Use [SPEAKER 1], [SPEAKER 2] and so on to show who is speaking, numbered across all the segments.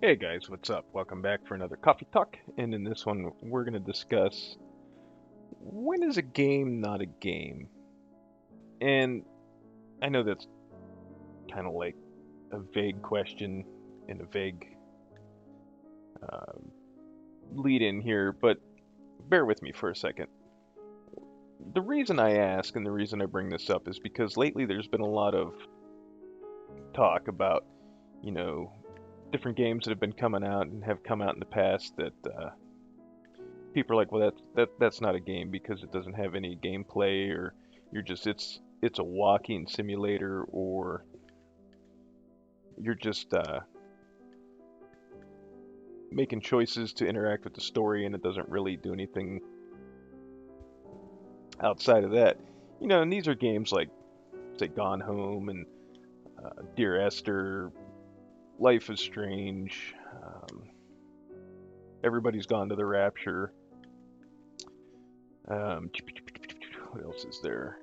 [SPEAKER 1] Hey guys, what's up? Welcome back for another Coffee Talk, and in this one, we're going to discuss when is a game not a game? And I know that's kind of like a vague question and a vague uh, lead in here, but bear with me for a second. The reason I ask and the reason I bring this up is because lately there's been a lot of talk about, you know, different games that have been coming out and have come out in the past that people are like, well, that's not a game because it doesn't have any gameplay, or it's a walking simulator, or you're just making choices to interact with the story, and it doesn't really do anything outside of that. And these are games like, say, Gone Home and Dear Esther, Life is Strange, Everybody's Gone to the Rapture. Um, what else is there?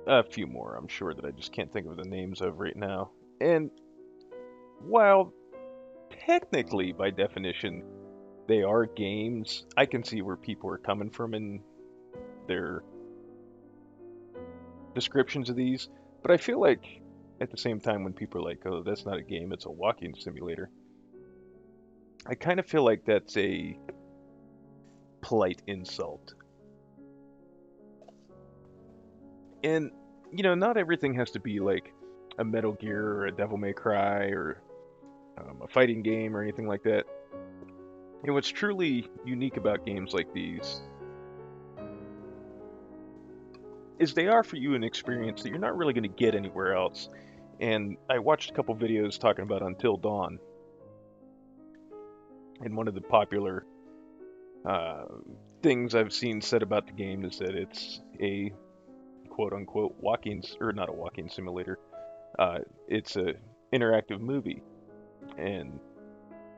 [SPEAKER 1] A few more, I'm sure, that I just can't think of the names of right now. And while technically, by definition, they are games, I can see where people are coming from in their descriptions of these. But I feel like at the same time, when people are like, oh, that's not a game, it's a walking simulator, I kind of feel like that's a polite insult. And, not everything has to be like a Metal Gear or a Devil May Cry or a fighting game or anything like that. What's truly unique about games like these is they offer you an experience that you're not really going to get anywhere else. And I watched a couple videos talking about Until Dawn, and one of the popular uh, things I've seen said about the game is that it's a quote unquote walking, or not a walking simulator. It's a interactive movie, and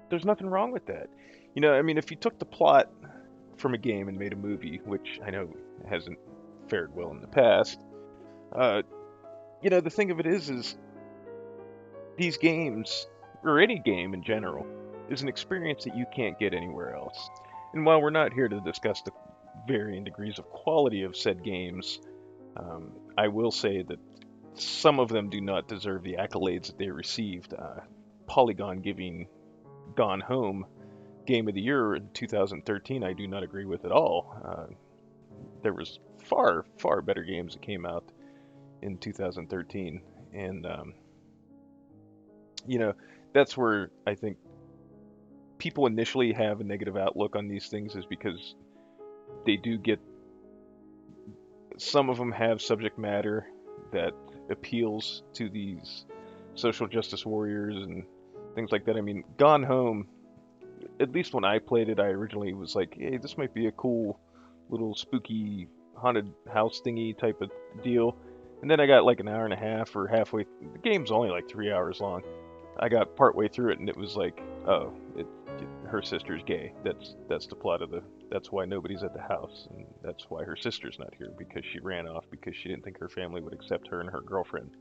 [SPEAKER 1] there's nothing wrong with that. I mean, if you took the plot from a game and made a movie, which I know hasn't fared well in the past, uh, the thing of it is these games, or any game in general, is an experience that you can't get anywhere else. And while we're not here to discuss the varying degrees of quality of said games, I will say that some of them do not deserve the accolades that they received. Polygon giving Gone Home Game of the Year in 2013, I do not agree with at all. There was far, far better games that came out in 2013, and you know, that's where I think people initially have a negative outlook on these things, is because they do get, some of them have subject matter that appeals to these social justice warriors and things like that. I mean, Gone Home, at least when I played it, I originally was like, hey, this might be a cool little spooky haunted house thingy type of deal. And then I got like an hour and a half or halfway. The game's only like 3 hours long. I got partway through it and it was like, oh, her sister's gay. That's the plot of the. That's why nobody's at the house, and that's why her sister's not here, because she ran off because she didn't think her family would accept her and her girlfriend.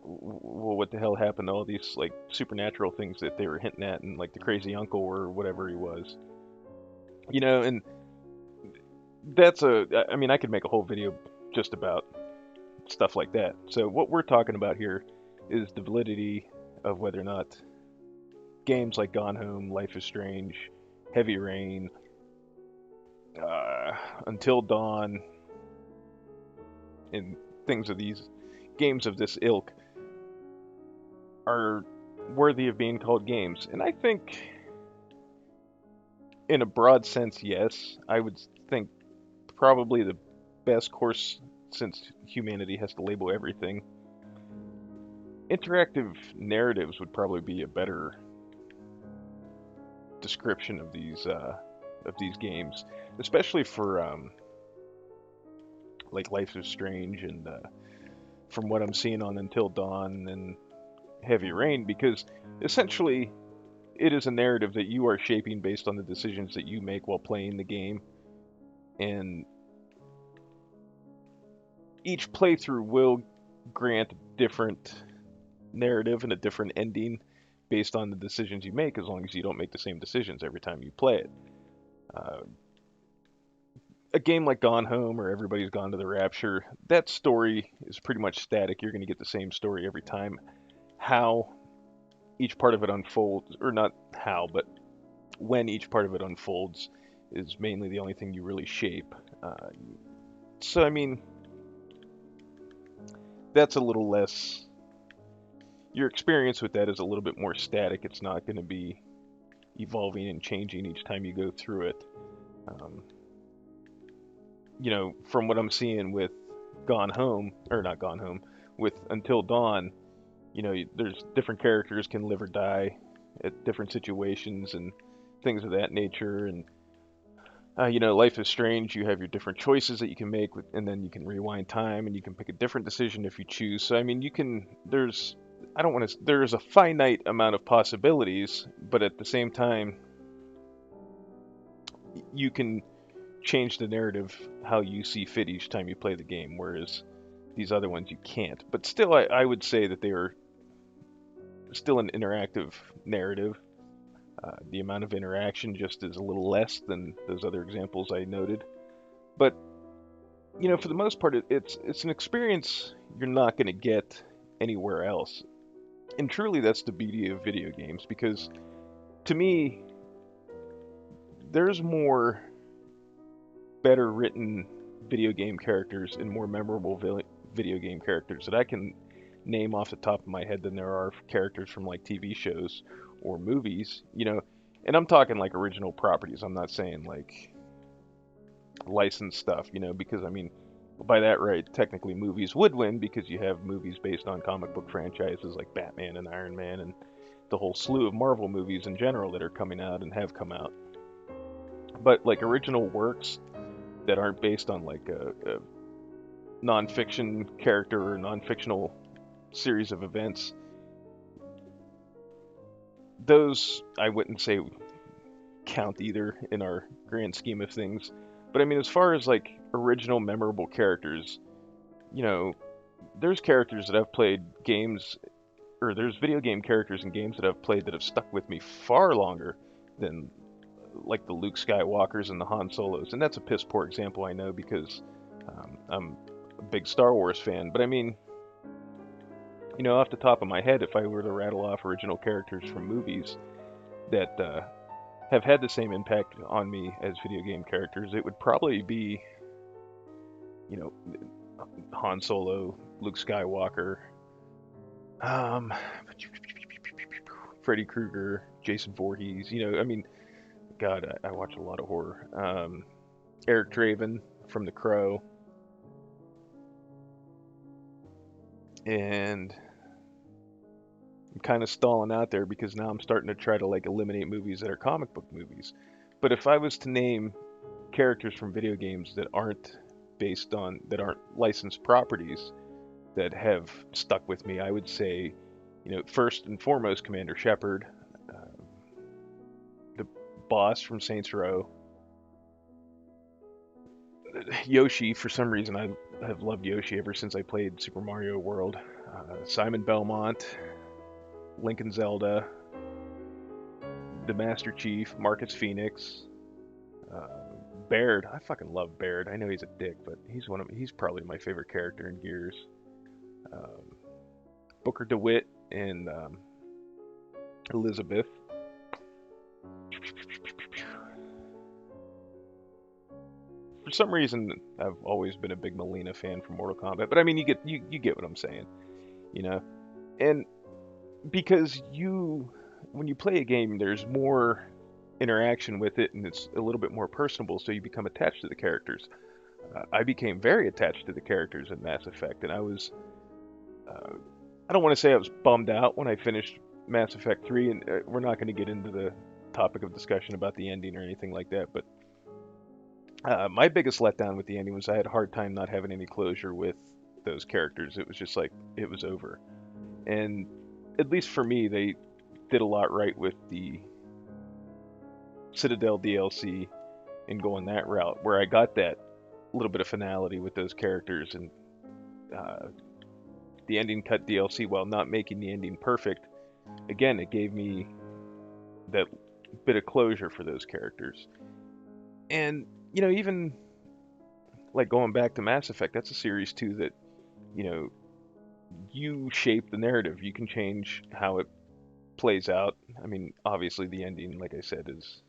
[SPEAKER 1] Well, what the hell happened to all these like supernatural things that they were hinting at, and like the crazy uncle or whatever he was, and that's a. I mean, I could make a whole video just about stuff like that. So what we're talking about here is the validity of whether or not games like Gone Home, Life is Strange, Heavy Rain, uh, Until Dawn, and things of these games of this ilk are worthy of being called games. And I think, in a broad sense, yes. I would think probably the best course, since humanity has to label everything. Interactive narratives would probably be a better description of these games, especially for like Life is Strange and from what I'm seeing on Until Dawn and Heavy Rain, because essentially it is a narrative that you are shaping based on the decisions that you make while playing the game, and each playthrough will grant different narrative and a different ending based on the decisions you make, as long as you don't make the same decisions every time you play it. Uh, a game like Gone Home or Everybody's Gone to the Rapture, that story is pretty much static. You're going to get the same story every time. How each part of it unfolds, or not how, but when each part of it unfolds, is mainly the only thing you really shape. So, I mean, that's a little less. Your experience with that is a little bit more static. It's not going to be evolving and changing each time you go through it. Um, from what I'm seeing with Gone Home, or not Gone Home, with Until Dawn, there's different characters can live or die at different situations and things of that nature. And Life is Strange. You have your different choices that you can make, and then you can rewind time, and you can pick a different decision if you choose. So I mean, you can. I don't want to. There's a finite amount of possibilities, but at the same time, you can change the narrative how you see fit each time you play the game. Whereas these other ones you can't. But still, I would say that they are still an interactive narrative. The amount of interaction just is a little less than those other examples I noted. But for the most part, it's an experience you're not going to get anywhere else. And truly, that's the beauty of video games, because to me, there's more better written video game characters and more memorable video game characters that I can name off the top of my head than there are characters from like TV shows or movies. And I'm talking like original properties. I'm not saying like licensed stuff, because I mean, by that right, technically movies would win, because you have movies based on comic book franchises like Batman and Iron Man and the whole slew of Marvel movies in general that are coming out and have come out. But like original works that aren't based on like a non-fiction character or non-fictional series of events, those I wouldn't say count either in our grand scheme of things. But I mean, as far as like original memorable characters, there's characters that I've played games, or there's video game characters in games that I've played that have stuck with me far longer than like the Luke Skywalkers and the Han Solos. And that's a piss poor example, I know, because I'm a big Star Wars fan. But I mean, off the top of my head, if I were to rattle off original characters from movies that have had the same impact on me as video game characters, it would probably be, Han Solo, Luke Skywalker, um, Freddy Krueger, Jason Voorhees. I mean, God, I watch a lot of horror. Eric Draven from The Crow, and I'm kind of stalling out there because now I'm starting to try to like eliminate movies that are comic book movies. But if I was to name characters from video games that aren't licensed properties that have stuck with me, I would say, first and foremost, Commander Shepard, the boss from Saints Row, Yoshi. For some reason, I have loved Yoshi ever since I played Super Mario World. Simon Belmont, Link and Zelda, the Master Chief, Marcus Phoenix, uh, Baird. I fucking love Baird. I know he's a dick, but he's probably my favorite character in Gears. Um, Booker DeWitt and Elizabeth. For some reason, I've always been a big Melina fan from Mortal Kombat, but I mean, you get what I'm saying, and because when you play a game, there's more interaction with it, and it's a little bit more personable, so you become attached to the characters. I became very attached to the characters in Mass Effect, and uh, I don't want to say I was bummed out when I finished Mass Effect 3, and we're not going to get into the topic of discussion about the ending or anything like that, but my biggest letdown with the ending was I had a hard time not having any closure with those characters. It was just like, it was over. And at least for me, they did a lot right with the Citadel DLC and going that route, where I got that little bit of finality with those characters, and uh, the ending cut DLC, while not making the ending perfect, again, it gave me that bit of closure for those characters. And even like going back to Mass Effect, that's a series too that you know you shape the narrative. You can change how it plays out. I mean, obviously the ending, like I said, is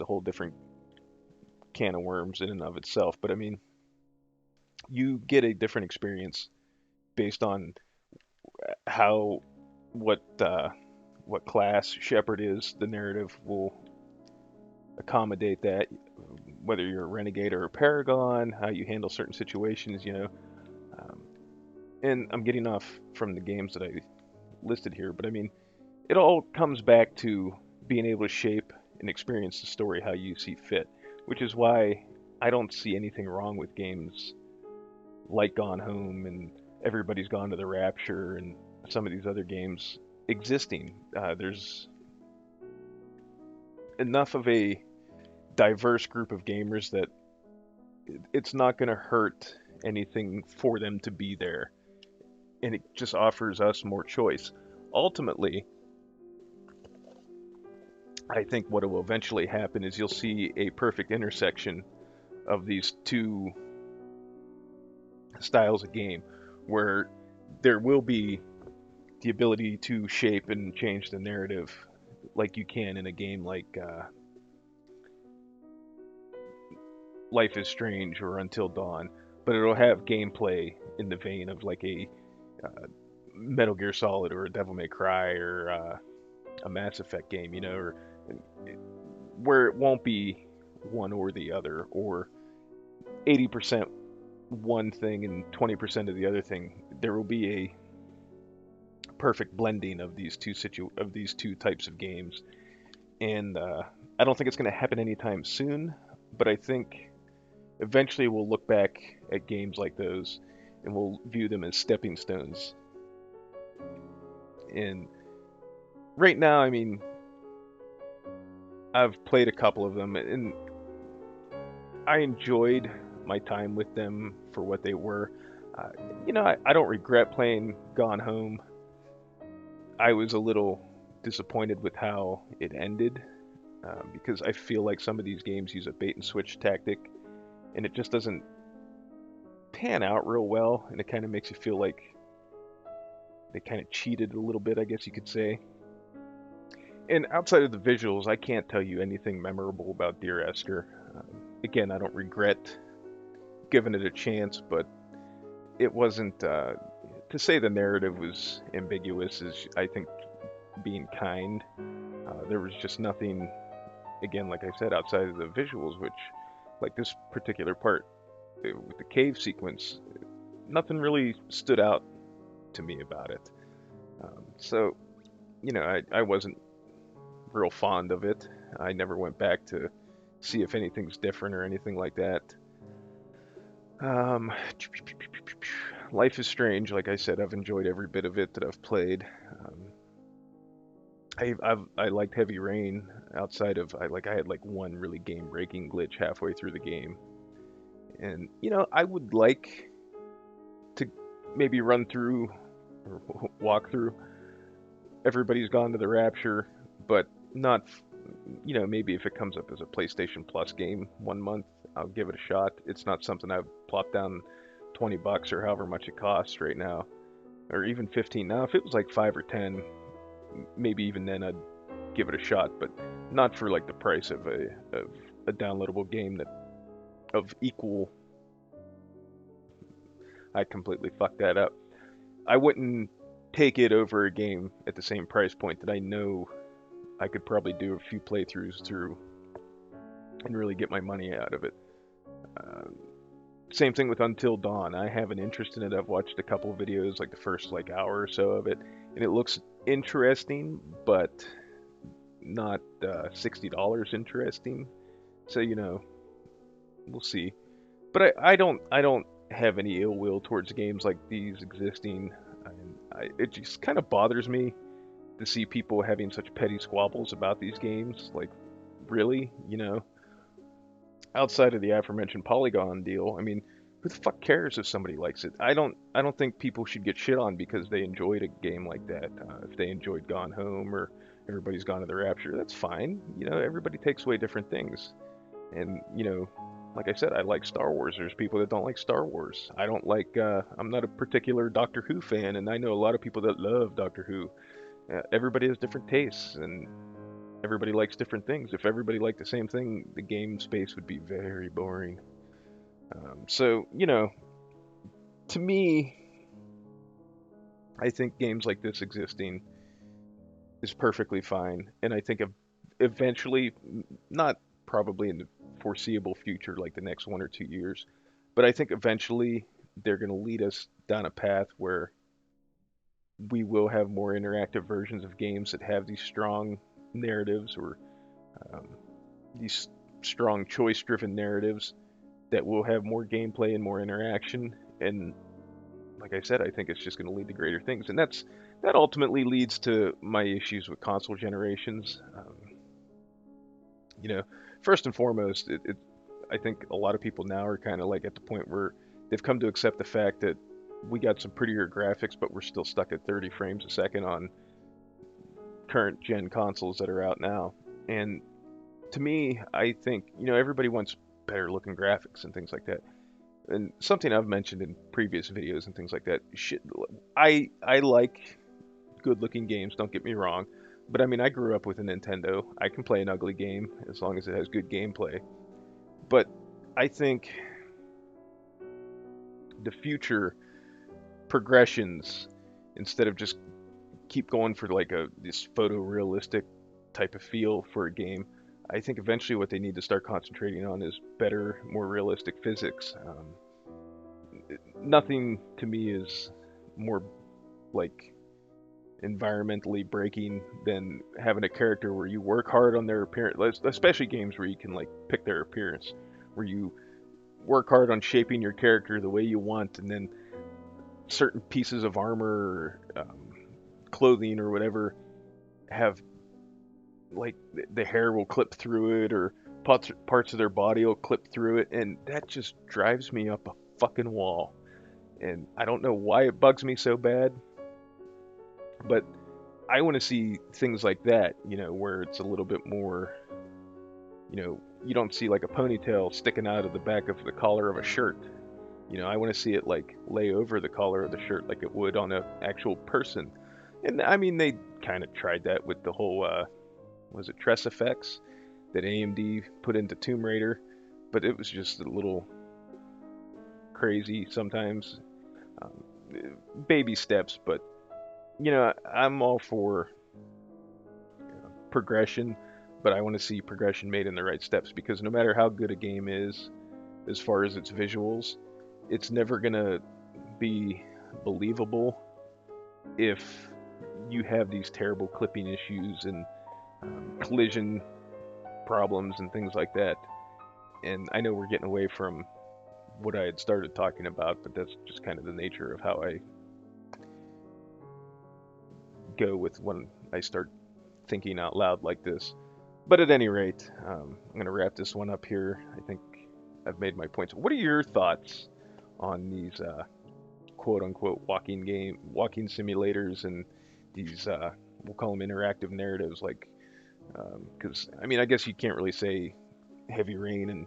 [SPEAKER 1] a whole different can of worms in and of itself. But I mean, you get a different experience based on how what class Shepard is. The narrative will accommodate that, whether you're a renegade or a paragon, how you handle certain situations. Um, and I'm getting off from the games that I listed here, but I mean, it all comes back to being able to shape and experience the story how you see fit, which is why I don't see anything wrong with games like Gone Home and Everybody's Gone to the Rapture and some of these other games existing. There's enough of a diverse group of gamers that it's not going to hurt anything for them to be there, and it just offers us more choice. Ultimately, I think what will eventually happen is you'll see a perfect intersection of these two styles of game where there will be the ability to shape and change the narrative like you can in a game like Life is Strange or Until Dawn, but it'll have gameplay in the vein of like a Metal Gear Solid or a Devil May Cry or a Mass Effect game, or where it won't be one or the other, or 80% one thing and 20% of the other thing. There will be a perfect blending of these two types of games, and I don't think it's going to happen anytime soon. But I think eventually we'll look back at games like those and we'll view them as stepping stones. And right now, I mean, I've played a couple of them and I enjoyed my time with them for what they were. Uh, I don't regret playing Gone Home. I was a little disappointed with how it ended because I feel like some of these games use a bait and switch tactic, and it just doesn't pan out real well, and it kind of makes you feel like they kind of cheated a little bit, I guess you could say. And outside of the visuals, I can't tell you anything memorable about Dear Esther. Again, I don't regret giving it a chance, but it wasn't. To say the narrative was ambiguous is, I think, being kind. There was just nothing, again, like I said, outside of the visuals, which, like this particular part with the cave sequence, nothing really stood out to me about it. So, I wasn't real fond of it. I never went back to see if anything's different or anything like that. Um, Life is Strange, like I said, I've enjoyed every bit of it that I've played. I liked Heavy Rain. Outside of I had like one really game breaking glitch halfway through the game, and I would like to maybe run through or walk through Everybody's Gone to the Rapture, but not. Maybe if it comes up as a PlayStation Plus game one month, I'll give it a shot. It's not something I've plopped down $20 or however much it costs right now, or even 15. Now, if it was like 5 or 10, maybe even then I'd give it a shot, but not for like the price of a downloadable game that of equal. I completely fucked that up. I wouldn't take it over a game at the same price point that I know I could probably do a few playthroughs through and really get my money out of it. Uh, Same thing with Until Dawn. I have an interest in it. I've watched a couple of videos, like the first hour or so of it, and it looks interesting, but not $60 interesting. So we'll see. But I don't have any ill will towards games like these existing. It just kind of bothers me to see people having such petty squabbles about these games. Like, really, outside of the aforementioned Polygon deal, I mean, who the fuck cares if somebody likes it? I don't think people should get shit on because they enjoyed a game like that. If they enjoyed Gone Home or Everybody's Gone to the Rapture, that's fine. Everybody takes away different things. And like I said, I like Star Wars. There's people that don't like Star Wars. I don't like. I'm not a particular Doctor Who fan, and I know a lot of people that love Doctor Who. Everybody has different tastes, and everybody likes different things. If everybody liked the same thing, the game space would be very boring. So, to me, I think games like this existing is perfectly fine. And I think eventually, not probably in the foreseeable future, like the next 1 or 2 years, but I think eventually they're going to lead us down a path where we will have more interactive versions of games that have these strong narratives or um, these strong choice driven narratives that will have more gameplay and more interaction. And like I said, I think it's just going to lead to greater things, and that ultimately leads to my issues with console generations. You know, First and foremost, I think a lot of people now are kind of like at the point where they've come to accept the fact that we got some prettier graphics, but we're still stuck at 30 frames a second on current gen consoles that are out now. And to me, I think everybody wants better looking graphics and things like that. And something I've mentioned in previous videos and things like that. Shit, I like good looking games. Don't get me wrong, but I mean I grew up with a Nintendo. I can play an ugly game as long as it has good gameplay. But I think the future progressions, instead of just keep going for like this photorealistic type of feel for a game, I think eventually what they need to start concentrating on is better, more realistic physics. Nothing to me is more like environmentally breaking than having a character where you work hard on their appearance, especially games where you can like pick their appearance, where you work hard on shaping your character the way you want, and then certain pieces of armor, or, clothing, or whatever have like the hair will clip through it, or parts of their body will clip through it, and that just drives me up a fucking wall. And I don't know why it bugs me so bad, but I want to see things like that, where it's a little bit more, you don't see like a ponytail sticking out of the back of the collar of a shirt. I want to see it like lay over the collar of the shirt like it would on an actual person. And I mean, they kind of tried that with the whole, was it Tress effects that AMD put into Tomb Raider, but it was just a little crazy sometimes. Um, Baby steps, but I'm all for progression, but I want to see progression made in the right steps, because no matter how good a game is, as far as its visuals, it's never gonna be believable if you have these terrible clipping issues and collision problems and things like that. And I know we're getting away from what I had started talking about, but that's just kind of the nature of how I go with when I start thinking out loud like this. But at any rate, I'm going to wrap this one up here. I think I've made my points. What are your thoughts on these quote unquote walking simulators, and these we'll call them interactive narratives? Like, because I mean, I guess you can't really say Heavy Rain and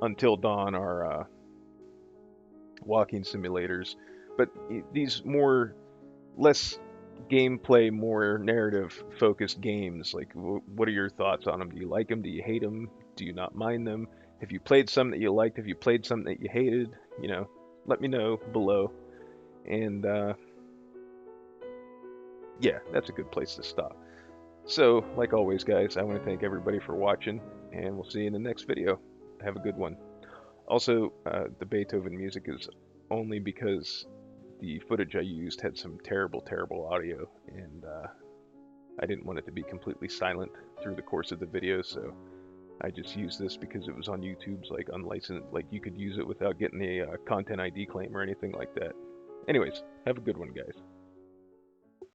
[SPEAKER 1] Until Dawn are walking simulators, but these less gameplay, more narrative focused games, like what are your thoughts on them? Do you like them? Do you hate them? Do you not mind them? Have you played some that you liked? Have you played some that you hated? Let me know below. And yeah, that's a good place to stop. So, like always, guys, I want to thank everybody for watching, and we'll see you in the next video. Have a good one. Also, the Beethoven music is only because the footage I used had some terrible, terrible audio, and I didn't want it to be completely silent through the course of the video, so I just used this because it was on YouTube's like unlicensed, like you could use it without getting a content ID claim or anything like that. Anyways, have a good one, guys.